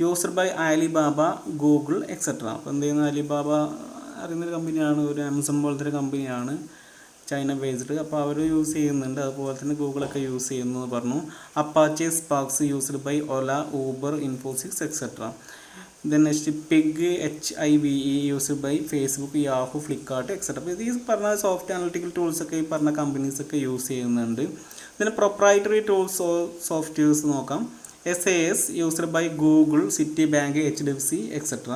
used by Alibaba, Google etcetera. അപ്പോൾ എന്ത് ചെയ്യുന്ന അലിബാബ അറിയുന്നൊരു കമ്പനിയാണ്, ഒരു ആമസോൺ പോലത്തെ ഒരു കമ്പനിയാണ്, ചൈന ബേസ്ഡ്. അപ്പോൾ അവർ യൂസ് ചെയ്യുന്നുണ്ട്, അതുപോലെ തന്നെ ഗൂഗിളൊക്കെ യൂസ് ചെയ്യുന്നു എന്ന് പറഞ്ഞു. Apache Sparks used by Ola, Uber, Infosys etcetera. Then next Pig HIVE used by Facebook, Yahoo, Flipkart etcetera. അപ്പോൾ ഇത് ഈ പറഞ്ഞ സോഫ്റ്റ് അനലിറ്റിക്കൽ ടൂൾസൊക്കെ ഈ പറഞ്ഞ കമ്പനീസൊക്കെ യൂസ് ചെയ്യുന്നുണ്ട്. ഇതിന് പ്രൊപ്രൈറ്ററി ടൂൾസ് സോഫ്റ്റ്വെയർസ് നോക്കാം. SAS used by Google, Citi bank, HDFC etcetera.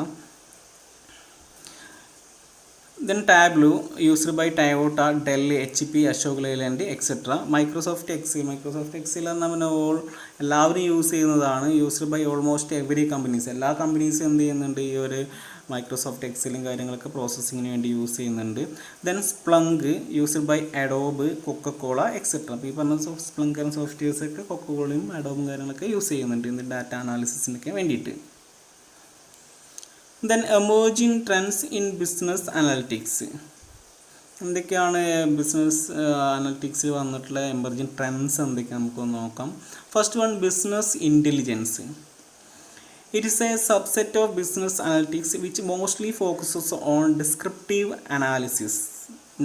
Then Tableau used by Toyota, Dell, HP, Ashok Leyland etcetera. Microsoft Excel നമ്മൾ എല്ലാവരും യൂസ് ചെയ്യുന്നതാണ്. Used by almost every companies. എല്ലാ കമ്പനീസും എന്ത് ചെയ്യുന്നുണ്ട് ഈ ഒരു മൈക്രോസോഫ്റ്റ് എക്സലും കാര്യങ്ങളൊക്കെ പ്രോസസ്സിങ്ങിന് വേണ്ടി യൂസ് ചെയ്യുന്നുണ്ട്. Then Splunk used by Adobe, Coca Cola etcetera. അപ്പോൾ ഈ പറഞ്ഞ സ്പ്ലങ്ക് സോഫ്റ്റ്വെയർസൊക്കെ കൊക്കക്കോളയും അഡോബും കാര്യങ്ങളൊക്കെ യൂസ് ചെയ്യുന്നുണ്ട് ഇന്ന് ഡാറ്റ അനാലിസിസിനൊക്കെ വേണ്ടിയിട്ട്. Then emerging trends in business analytics. എന്തൊക്കെയാണ് ബിസിനസ് അനലിറ്റിക്സിൽ വന്നിട്ടുള്ള എമർജിങ് ട്രെൻഡ്സ് എന്തൊക്കെയാണ് നമുക്കൊന്ന് നോക്കാം. First one business intelligence. It is a subset of business analytics which mostly focuses on descriptive analysis,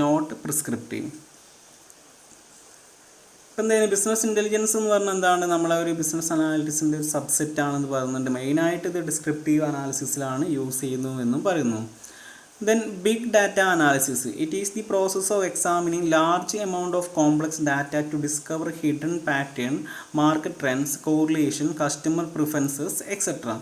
not prescriptive. ഇപ്പം എന്തായാലും ബിസിനസ് ഇൻ്റലിജൻസ് എന്ന് പറഞ്ഞാൽ എന്താണ് നമ്മളെ ഒരു ബിസിനസ് അനാലിറ്റിക്സിൻ്റെ ഒരു സബ്സെറ്റ് ആണെന്ന് പറയുന്നുണ്ട്. മെയിനായിട്ട് ഇത് ഡിസ്ക്രിപ്റ്റീവ് അനാലിസിസിലാണ് യൂസ് ചെയ്യുന്നു എന്നും പറയുന്നു. Then big data analysis. It is the process of examining large amount of complex data to discover hidden pattern, market trends, correlation, customer preferences etcetera.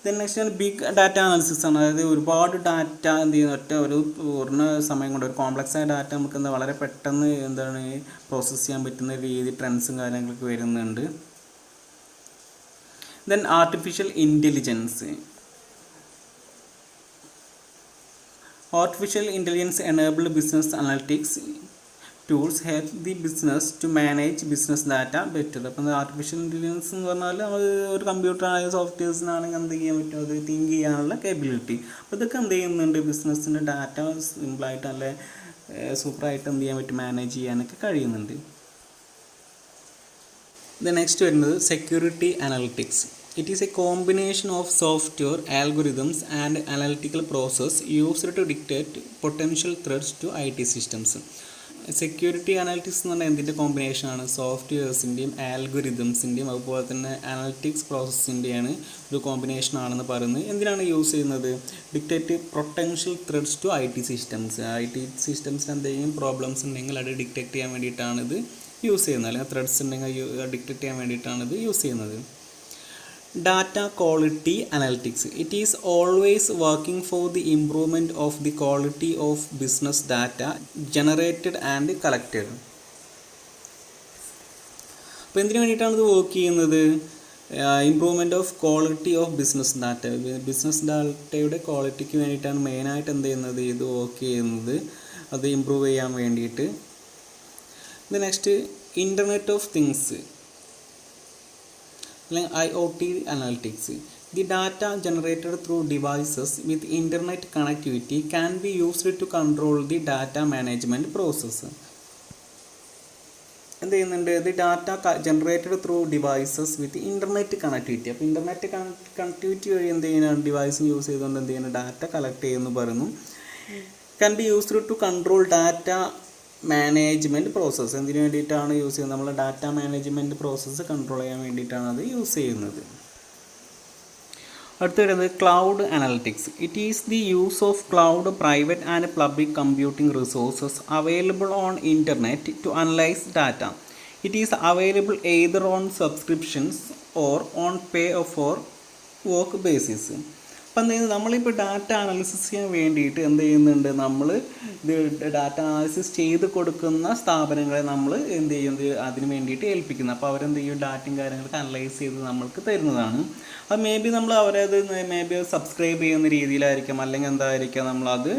Then next big data analysis ആണ്. അതായത് ഒരുപാട് data എന്ത് ചെയ്യുന്ന ഒരു പൂർണ്ണ സമയം കൊണ്ട് ഒരു കോംപ്ലക്സ് ആയ ഡാറ്റ നമുക്ക് എന്താ വളരെ പെട്ടെന്ന് എന്താണ് പ്രോസസ്സ് ചെയ്യാൻ പറ്റുന്ന രീതി ട്രെൻഡ്സും കാര്യങ്ങളൊക്കെ വരുന്നുണ്ട്. Then artificial intelligence. Artificial intelligence enabled business analytics tools help the business to manage business data better. അപ്പം ആർട്ടിഫിഷ്യൽ ഇൻ്റലിജൻസ് എന്ന് പറഞ്ഞാൽ നമ്മൾ ഒരു കമ്പ്യൂട്ടറാണെങ്കിൽ സോഫ്റ്റ്വെയർസിനാണെങ്കിൽ എന്ത് ചെയ്യാൻ പറ്റും അത് തിങ്ക് ചെയ്യാനുള്ള കേപ്പബിലിറ്റി. അപ്പോൾ ഇതൊക്കെ എന്ത് ചെയ്യുന്നുണ്ട് ബിസിനസ്സിൻ്റെ ഡാറ്റ സിമ്പിളായിട്ട് നല്ല സൂപ്പറായിട്ട് എന്ത് ചെയ്യാൻ പറ്റും മാനേജ് ചെയ്യാനൊക്കെ കഴിയുന്നുണ്ട്. ഇത് നെക്സ്റ്റ് വരുന്നത് security analytics. It is a combination of software, algorithms and analytical process used to detect potential threats to IT systems. Security analytics എന്ന് പറഞ്ഞാൽ എന്തിൻ്റെ കോമ്പിനേഷനാണ്? സോഫ്റ്റ്വെയർസിൻ്റെയും ആൽഗോരിതംസിൻ്റെയും അതുപോലെ തന്നെ അനാലിറ്റിക്സ് പ്രോസസ്സിൻ്റെയാണ് ഒരു കോമ്പിനേഷനാണെന്ന് പറയുന്നത്. എന്തിനാണ് യൂസ് ചെയ്യുന്നത്? Detect potential threats to IT systems. IT സിസ്റ്റംസിന് എന്തെങ്കിലും പ്രോബ്ലംസ് ഉണ്ടെങ്കിൽ അത് ഡിറ്റക്റ്റ് ചെയ്യാൻ വേണ്ടിയിട്ടാണ് ഇത് യൂസ് ചെയ്യുന്നത്, അല്ലെങ്കിൽ ത്രെഡ്സ് ഉണ്ടെങ്കിൽ ഡിറ്റക്റ്റ് ചെയ്യാൻ വേണ്ടിയിട്ടാണ് ഇത് യൂസ് ചെയ്യുന്നത്. Data quality analytics. It is always working for the improvement of the quality of business data generated and collected. അപ്പോൾ എന്തിനു വേണ്ടിയിട്ടാണ് ഇത് വർക്ക് ചെയ്യുന്നത്? Improvement of quality of business data. Business ഡാറ്റയുടെ ക്വാളിറ്റിക്ക് വേണ്ടിയിട്ടാണ് മെയിനായിട്ട് എന്ത് ചെയ്യുന്നത്, ഇത് വർക്ക് ചെയ്യുന്നത്, അത് ഇമ്പ്രൂവ് ചെയ്യാൻ വേണ്ടിയിട്ട്. ഇത് നെക്സ്റ്റ് ഇൻ്റർനെറ്റ് ഓഫ് തിങ്സ് അല്ലെങ്കിൽ IoT analytics. The data generated through devices with internet connectivity can be used to control the data management process. എന്ത് ചെയ്യുന്നുണ്ട്? The data generated through devices with internet connectivity. അപ്പോൾ internet connectivity വഴി എന്ത് ചെയ്യുന്ന ഡിവൈസിന് use ചെയ്തുകൊണ്ട് എന്ത് ചെയ്യുന്ന ഡാറ്റ കളക്ട് ചെയ്യുമെന്ന് പറയുന്നു. Can be used to control data management process. എന്തിനു വേണ്ടിയിട്ടാണ് യൂസ് ചെയ്യുന്നത്? നമ്മൾ ഡാറ്റ മാനേജ്മെൻറ്റ് പ്രോസസ്സ് കൺട്രോൾ ചെയ്യാൻ വേണ്ടിയിട്ടാണ് അത് യൂസ് ചെയ്യുന്നത്. അടുത്ത വരുന്നത് cloud analytics. It is the use of cloud private and public computing resources available on internet to analyse data. It is available either on subscriptions or on pay for work basis. അപ്പം എന്ത് ചെയ്യുന്നത്? നമ്മളിപ്പോൾ data analysis ചെയ്യാൻ വേണ്ടിയിട്ട് എന്ത് ചെയ്യുന്നുണ്ട്? നമ്മൾ ഇത് ഡാറ്റ അനാലിസിസ് ചെയ്ത് കൊടുക്കുന്ന സ്ഥാപനങ്ങളെ നമ്മൾ എന്ത് ചെയ്യുന്നത്? അതിന് വേണ്ടിയിട്ട് ഏൽപ്പിക്കുന്നത്. അപ്പോൾ അവരെന്ത് ചെയ്യും? ഡാറ്റയും കാര്യങ്ങളൊക്കെ അനലൈസ് ചെയ്ത് നമ്മൾക്ക് തരുന്നതാണ്. അത് മേ ബി നമ്മൾ അവരത് മേ ബി സബ്സ്ക്രൈബ് ചെയ്യുന്ന രീതിയിലായിരിക്കാം, അല്ലെങ്കിൽ എന്തായിരിക്കാം, നമ്മളത്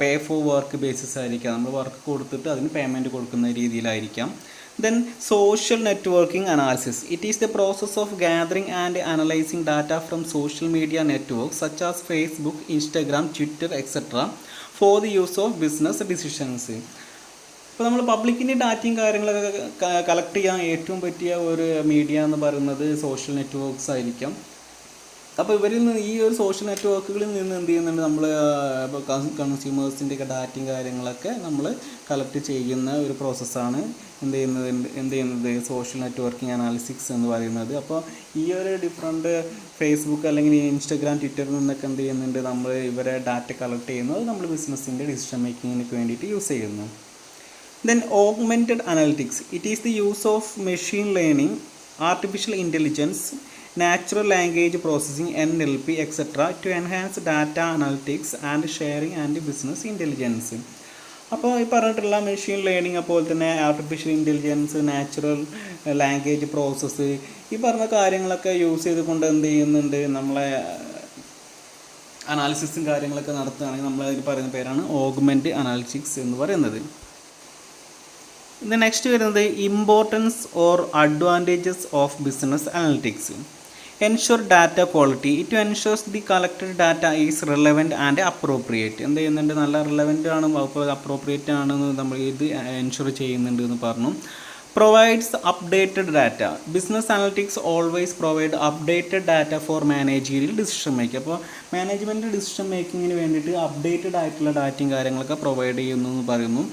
പേ ഫോർ വർക്ക് ബേസിസ് ആയിരിക്കാം, നമ്മൾ വർക്ക് കൊടുത്തിട്ട് അതിന് പേയ്മെൻറ്റ് കൊടുക്കുന്ന രീതിയിലായിരിക്കാം. Then social networking analysis. It is the process of gathering and analyzing data from social media networks such as Facebook, Instagram, Twitter, etc. for the use of business decisions. ഇപ്പോൾ നമ്മൾ പബ്ലിക്കിൻ്റെ ഡാറ്റയും കാര്യങ്ങളൊക്കെ collect ചെയ്യാൻ ഏറ്റവും പറ്റിയ ഒരു media എന്ന് പറയുന്നത് സോഷ്യൽ നെറ്റ്വർക്ക്സ് ആയിരിക്കാം. അപ്പോൾ ഇവരിൽ നിന്ന് ഈ ഒരു സോഷ്യൽ നെറ്റ്വർക്കുകളിൽ നിന്ന് എന്ത് ചെയ്യുന്നുണ്ട്? നമ്മൾ കൺസ്യൂമേഴ്സിൻ്റെയൊക്കെ ഡാറ്റയും കാര്യങ്ങളൊക്കെ നമ്മൾ കളക്ട് ചെയ്യുന്ന ഒരു പ്രോസസ്സാണ് എന്ത് ചെയ്യുന്നത് സോഷ്യൽ നെറ്റ്വർക്കിംഗ് അനാലിസിക്സ് എന്ന് പറയുന്നത്. അപ്പോൾ ഈ ഒരു ഡിഫറെൻറ്റ് ഫേസ്ബുക്ക് അല്ലെങ്കിൽ ഇൻസ്റ്റഗ്രാം, ട്വിറ്ററിൽ നിന്നൊക്കെ എന്ത് ചെയ്യുന്നുണ്ട്? നമ്മൾ ഇവരെ ഡാറ്റ കളക്ട് ചെയ്യുന്നത് നമ്മൾ ബിസിനസ്സിൻ്റെ ഡിസിഷൻ മേക്കിങ്ങിന് വേണ്ടിയിട്ട് യൂസ് ചെയ്യുന്നു. Then augmented analytics. It is the use of machine learning, artificial intelligence, natural language processing, NLP, etc. to enhance data analytics and sharing and business intelligence. അപ്പോൾ ഈ പറഞ്ഞിട്ടുള്ള മെഷീൻ ലേണിംഗ്, അതുപോലെ തന്നെ artificial intelligence, natural language process, ഈ പറഞ്ഞ കാര്യങ്ങളൊക്കെ use ചെയ്തുകൊണ്ട് എന്ത് ചെയ്യുന്നുണ്ട്? നമ്മളെ അനാലിസിസും കാര്യങ്ങളൊക്കെ നടത്തുകയാണെങ്കിൽ നമ്മളതിൽ പറയുന്ന പേരാണ് ഓഗ്മെൻറ്റ് അനാലിറ്റിക്സ് എന്ന് പറയുന്നത്. ഇത് നെക്സ്റ്റ് വരുന്നത് importance or advantages of business analytics. Ensure data quality. It എൻഷുർസ് the collected data is relevant and appropriate. എന്ത് ചെയ്യുന്നുണ്ട്? നല്ല റിലവൻ്റ് ആണ്, അപ്രോപ്രിയേറ്റ് ആണെന്ന് നമ്മൾ ഇത് എൻഷുർ ചെയ്യുന്നുണ്ട് എന്ന് പറഞ്ഞു. Provides updated data. Business analytics always provide updated data for managerial decision making. അപ്പോൾ മാനേജ്മെൻറ്റ് ഡിസിഷൻ മേക്കിങ്ങിന് വേണ്ടിയിട്ട് അപ്ഡേറ്റഡ് ആയിട്ടുള്ള ഡാറ്റയും കാര്യങ്ങളൊക്കെ പ്രൊവൈഡ് ചെയ്യുന്നു എന്ന് പറയുന്നു.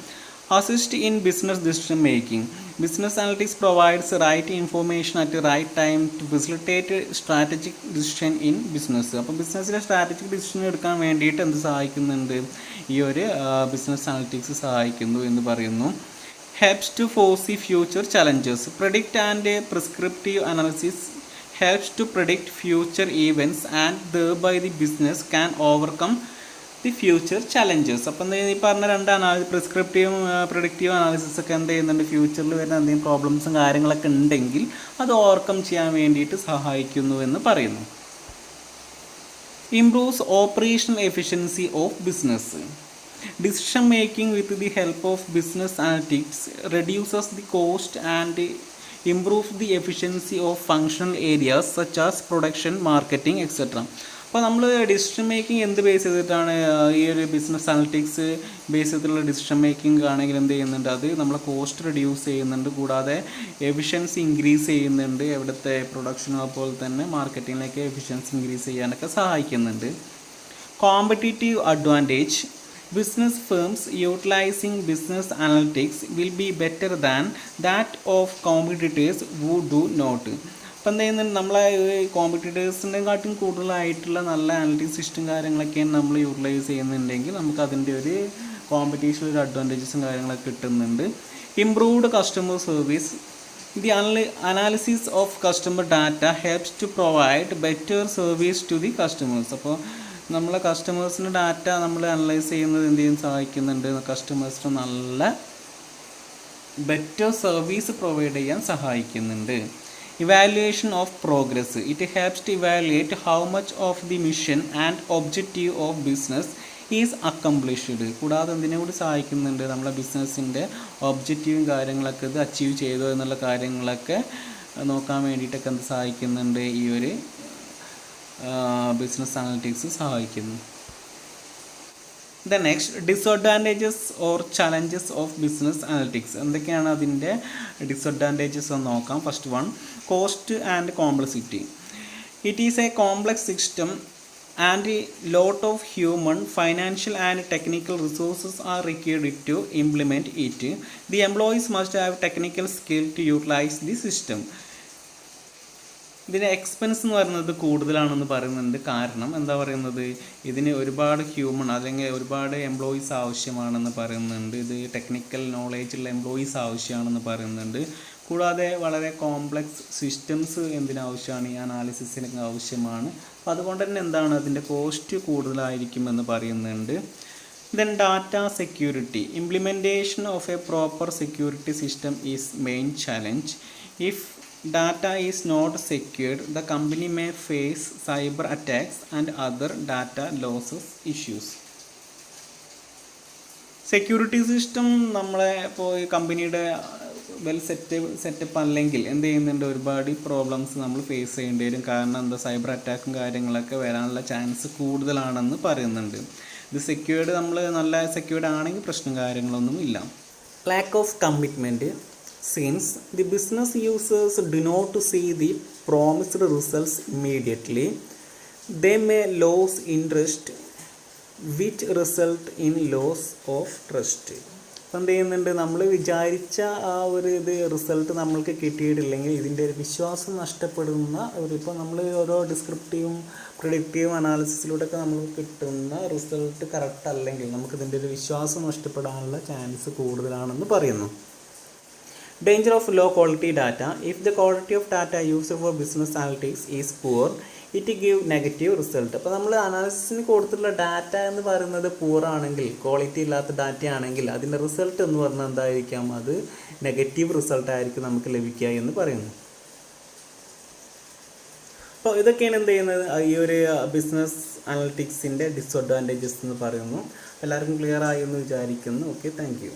Assist in business decision making. Business analytics provides right information at right time to facilitate strategic decision in business. അപ്പോൾ ബിസിനസ്സിലെ സ്ട്രാറ്റജിക് ഡിസിഷൻ എടുക്കാൻ വേണ്ടിയിട്ട് എന്ത് സഹായിക്കുന്നുണ്ട്? ഈ ഒരു ബിസിനസ് അനാലിറ്റിക്സ് സഹായിക്കുന്നു എന്ന് പറയുന്നു. helps to foresee future challenges. Predict and prescriptive analysis helps to predict future events and thereby the business can overcome the future challenges. അപ്പം ഈ പറഞ്ഞ രണ്ട് പ്രിസ്ക്രിപ്റ്റീവും പ്രൊഡിക്റ്റീവ് അനാലിസിസ് ഒക്കെ എന്ത് ചെയ്യുന്നുണ്ട്? ഫ്യൂച്ചറിൽ വരുന്ന എന്തെങ്കിലും പ്രോബ്ലംസും കാര്യങ്ങളൊക്കെ ഉണ്ടെങ്കിൽ അത് ഓവർകം ചെയ്യാൻ വേണ്ടിയിട്ട് സഹായിക്കുന്നു എന്ന് പറയുന്നു. Improves operational efficiency of business. Decision making with the help of business analytics reduces the cost and improves the efficiency of functional areas such as production, marketing, etc. അപ്പോൾ നമ്മൾ ഡിസിഷൻ മേക്കിംഗ് എന്ത് base ചെയ്തിട്ടാണ്? ഈ ഒരു business analytics base ചെയ്തിട്ടുള്ള decision making ആണെങ്കിൽ എന്ത് ചെയ്യുന്നുണ്ട്? അത് നമ്മളെ കോസ്റ്റ് റിഡ്യൂസ് ചെയ്യുന്നുണ്ട്, കൂടാതെ എഫിഷ്യൻസി ഇൻക്രീസ് ചെയ്യുന്നുണ്ട്. എവിടുത്തെ പ്രൊഡക്ഷനും അതുപോലെ തന്നെ മാർക്കറ്റിങ്ങിലേക്ക് എഫിഷ്യൻസി ഇൻക്രീസ് ചെയ്യാനൊക്കെ സഹായിക്കുന്നുണ്ട്. Competitive advantage. Business firms utilizing business analytics will be better than that of competitors who do not. അപ്പം എന്ത് ചെയ്യുന്നുണ്ട്? നമ്മളെ കോമ്പറ്റീറ്റേഴ്സിൻ്റെ കാട്ടും കൂടുതലായിട്ടുള്ള നല്ല അനലിറ്റിക്സ് സിസ്റ്റം കാര്യങ്ങളൊക്കെയാണ് നമ്മൾ യൂട്ടിലൈസ് ചെയ്യുന്നുണ്ടെങ്കിൽ നമുക്ക് അതിൻ്റെ ഒരു കോമ്പറ്റീഷൻ ഒരു അഡ്വാൻറ്റേജസും കാര്യങ്ങളൊക്കെ കിട്ടുന്നുണ്ട്. Improved customer service. The analysis of customer data helps to provide better service to the customers. അപ്പോൾ നമ്മളെ കസ്റ്റമേഴ്സിൻ്റെ ഡാറ്റ നമ്മൾ അനലൈസ് ചെയ്യുന്നത് എന്ത് ചെയ്യാൻ സഹായിക്കുന്നുണ്ട്? കസ്റ്റമേഴ്സിന് നല്ല ബെറ്റർ സർവീസ് പ്രൊവൈഡ് ചെയ്യാൻ സഹായിക്കുന്നുണ്ട്. Evaluation of progress, it helps to evaluate how much of the mission and objective of business is accomplished. കൂടാതെ എന്തിനെ കൂടി സഹായിക്കുന്നുണ്ട്, നമ്മളെ ബിസിനസ്സിൻ്റെ ഒബ്ജക്റ്റീവും കാര്യങ്ങളൊക്കെ ഇത് അച്ചീവ് ചെയ്തോ എന്നുള്ള കാര്യങ്ങളൊക്കെ നോക്കാൻ വേണ്ടിയിട്ടൊക്കെ എന്ത് സഹായിക്കുന്നുണ്ട്, ഈ ഒരു ബിസിനസ് അനലിറ്റിക്സ് സഹായിക്കുന്നു. The next, disadvantages or challenges of business analytics. എന്തൊക്കെയാണ് അതിൻ്റെ ഡിസഡ്വാൻറ്റേജസ് എന്ന് നോക്കാം. First one, cost and complexity. It is A complex system and a lot of human, financial and technical resources are required to implement it. The employees must have technical skill to utilize the system. ഇതിന് expense എന്ന് പറയുന്നത് കൂടുതലാണെന്ന് പറയുന്നുണ്ട്. കാരണം എന്താ പറയുന്നത്, ഇതിന് ഒരുപാട് ഹ്യൂമൺ അല്ലെങ്കിൽ ഒരുപാട് എംപ്ലോയീസ് ആവശ്യമാണെന്ന് പറയുന്നുണ്ട്. ഇത് ടെക്നിക്കൽ നോളേജുള്ള എംപ്ലോയീസ് ആവശ്യമാണെന്ന് പറയുന്നുണ്ട്. കൂടാതെ വളരെ കോംപ്ലക്സ് സിസ്റ്റംസ് എന്തിനാവശ്യമാണ്, ഈ അനാലിസിസിനൊക്കെ ആവശ്യമാണ്. അപ്പോൾ അതുകൊണ്ട് തന്നെ എന്താണ്, അതിൻ്റെ കോസ്റ്റ് കൂടുതലായിരിക്കുമെന്ന് പറയുന്നുണ്ട്. Then data security, implementation of A proper security system is main challenge. If data is not secured, the company may face cyber attacks and other data losses issues. Security system നമ്മളെ ഇപ്പോൾ ഈ കമ്പനിയുടെ well setup അല്ലെങ്കിൽ എന്ത് ചെയ്യുന്നുണ്ട്, ഒരുപാട് problems നമ്മൾ face ചെയ്യേണ്ടി വരും. കാരണം എന്താ, സൈബർ അറ്റാക്കും കാര്യങ്ങളൊക്കെ വരാനുള്ള ചാൻസ് കൂടുതലാണെന്ന് പറയുന്നുണ്ട്. ഇത് സെക്യൂർഡ്, നമ്മൾ നല്ല സെക്യൂർഡ് ആണെങ്കിൽ പ്രശ്നം കാര്യങ്ങളൊന്നും ഇല്ല. Lack of commitment, since the business users do not see the promised results immediately, they may lose interest, which result in loss of trust. അപ്പം എന്ത് ചെയ്യുന്നുണ്ട്, നമ്മൾ വിചാരിച്ച ആ ഒരു റിസൾട്ട് നമ്മൾക്ക് കിട്ടിയിട്ടില്ലെങ്കിൽ ഇതിൻ്റെ ഒരു വിശ്വാസം നഷ്ടപ്പെടുന്ന ഇപ്പോൾ നമ്മൾ ഓരോ ഡിസ്ക്രിപ്റ്റീവും പ്രിഡിക്റ്റീവും അനാലിസിസിലൂടെയൊക്കെ നമുക്ക് കിട്ടുന്ന റിസൾട്ട് കറക്റ്റ് അല്ലെങ്കിൽ നമുക്കിതിൻ്റെ ഒരു വിശ്വാസം നഷ്ടപ്പെടാനുള്ള ചാൻസ് കൂടുതലാണെന്ന് പറയുന്നു. Danger of low quality data. If the quality of data used for business analytics is poor, it give negative result. അപ്പോൾ നമ്മൾ അനാലിസിസിന് കൊടുത്തിട്ടുള്ള ഡാറ്റ എന്ന് പറയുന്നത് പൂർ ആണെങ്കിൽ, ക്വാളിറ്റി ഇല്ലാത്ത ഡാറ്റ ആണെങ്കിൽ അതിൻ്റെ റിസൾട്ട് എന്ന് പറഞ്ഞാൽ എന്തായിരിക്കാം, അത് നെഗറ്റീവ് റിസൾട്ടായിരിക്കും നമുക്ക് ലഭിക്കുക എന്ന് പറയുന്നു. അപ്പോൾ ഇതൊക്കെയാണ് എന്ത് ചെയ്യുന്നത്, ഈ ഒരു ബിസിനസ് അനലിറ്റിക്സിൻ്റെ ഡിസഡ്വാൻറ്റേജസ് എന്ന് പറയുന്നു. എല്ലാവർക്കും ക്ലിയർ ആയി എന്ന് വിചാരിക്കുന്നു. Okay, thank you.